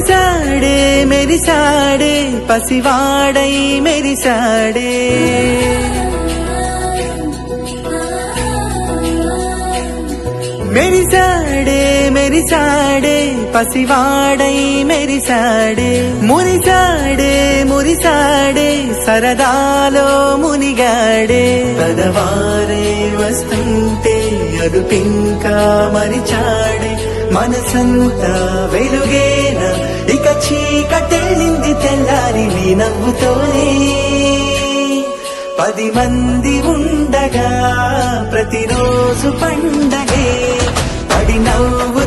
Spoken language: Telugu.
మురిసాడే మెరిసాడే పసివాడై మెరిసాడే మెరిసాడే మెరిసాడే పసివాడై మెరిసాడే మురిసాడే మురిసాడే సరదాలో మునిగాడే పదవారే వస్తుంటే అదుపింకా మరిచాడే మనసంతా వెలుగేన ఇక చీకటెళ్ళింది తెల్లారి నీ నవ్వుతోనే 10 మంది ఉండగా ప్రతిరోజు పండగే పడి నవ్వు